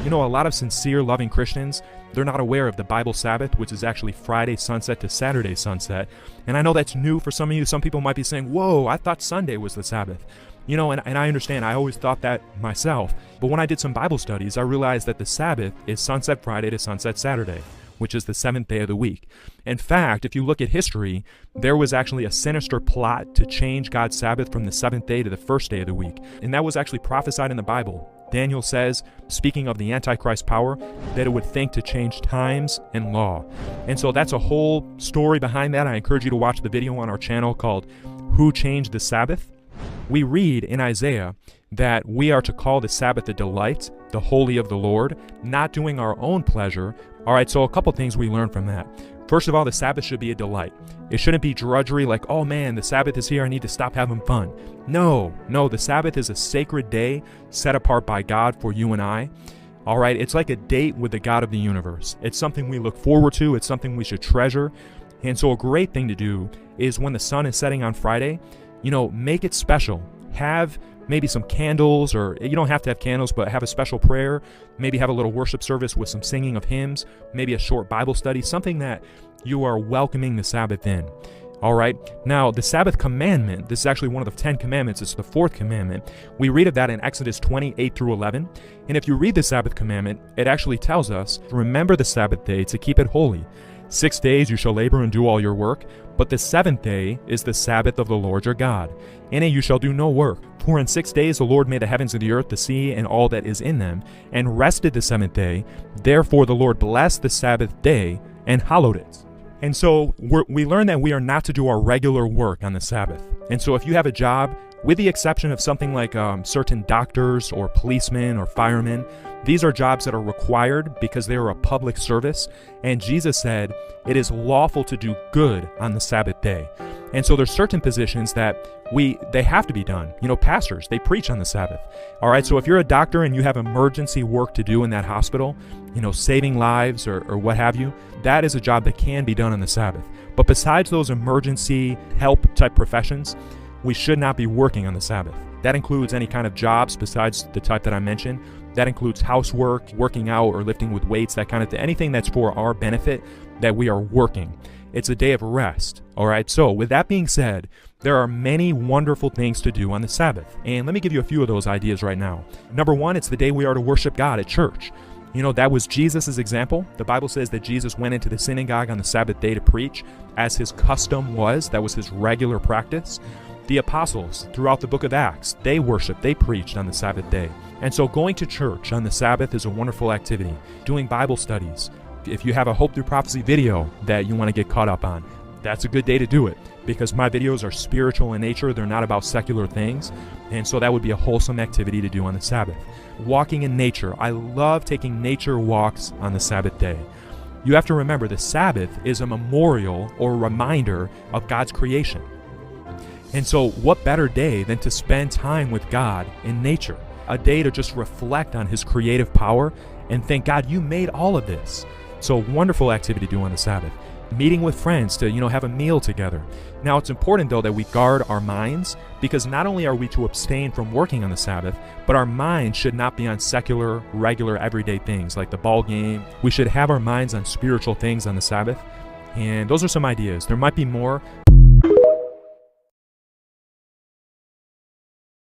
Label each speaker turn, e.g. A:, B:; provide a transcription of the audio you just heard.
A: You know, a lot of sincere, loving Christians, they're not aware of the Bible Sabbath, which is actually Friday sunset to Saturday sunset. And I know that's new for some of you. Some people might be saying, whoa, I thought Sunday was the Sabbath. You know, and I understand. I always thought that myself. But when I did some Bible studies, I realized that the Sabbath is sunset Friday to sunset Saturday, which is the seventh day of the week. In fact, if you look at history, there was actually a sinister plot to change God's Sabbath from the seventh day to the first day of the week. And that was actually prophesied in the Bible. Daniel says, speaking of the Antichrist power, that it would think to change times and law. And so that's a whole story behind that. I encourage you to watch the video on our channel called Who Changed the Sabbath? We read in Isaiah that we are to call the Sabbath a delight, the holy of the Lord, not doing our own pleasure. All right, so a couple things we learn from that. First of all, the Sabbath should be a delight. It shouldn't be drudgery like, oh man, the Sabbath is here, I need to stop having fun. No, the Sabbath is a sacred day set apart by God for you and I. All right, it's like a date with the God of the universe. It's something we look forward to. It's something we should treasure. And so a great thing to do is when the sun is setting on Friday, you know, make it special. Have maybe some candles, or you don't have to have candles, but have a special prayer. Maybe have a little worship service with some singing of hymns, maybe a short Bible study, something that you are welcoming the Sabbath in. All right. Now, the Sabbath commandment, this is actually one of the 10 commandments. It's the fourth commandment. We read of that in Exodus 28 through 11. And if you read the Sabbath commandment, it actually tells us, remember the Sabbath day to keep it holy. 6 days you shall labor and do all your work, but the seventh day is the Sabbath of the Lord your God. In it you shall do no work. For in 6 days the Lord made the heavens and the earth, the sea, and all that is in them, and rested the seventh day. Therefore the Lord blessed the Sabbath day and hallowed it. And so we learn that we are not to do our regular work on the Sabbath. And so if you have a job, with the exception of something like certain doctors or policemen or firemen, these are jobs that are required because they are a public service. And Jesus said, it is lawful to do good on the Sabbath day. And so there's certain positions that they have to be done. You know, pastors, they preach on the Sabbath. All right, so if you're a doctor and you have emergency work to do in that hospital, you know, saving lives or what have you, that is a job that can be done on the Sabbath. But besides those emergency help type professions, we should not be working on the Sabbath. That includes any kind of jobs besides the type that I mentioned. That includes housework, working out or lifting with weights, that kind of thing. Anything that's for our benefit that we are working. It's a day of rest. All right, so with that being said, there are many wonderful things to do on the Sabbath. And let me give you a few of those ideas right now. Number one, it's the day we are to worship God at church. You know, that was Jesus' example. The Bible says that Jesus went into the synagogue on the Sabbath day to preach, as his custom was. That was his regular practice. The apostles, throughout the book of Acts, they worshiped, they preached on the Sabbath day. And so going to church on the Sabbath is a wonderful activity. Doing Bible studies. If you have a Hope Through Prophecy video that you want to get caught up on, that's a good day to do it, because my videos are spiritual in nature. They're not about secular things. And so that would be a wholesome activity to do on the Sabbath. Walking in nature. I love taking nature walks on the Sabbath day. You have to remember the Sabbath is a memorial or reminder of God's creation. And so what better day than to spend time with God in nature? A day to just reflect on his creative power and thank God you made all of this. So wonderful activity to do on the Sabbath. Meeting with friends to, have a meal together. Now it's important though that we guard our minds, because not only are we to abstain from working on the Sabbath, but our minds should not be on secular, regular, everyday things like the ball game. We should have our minds on spiritual things on the Sabbath. And those are some ideas. There might be more,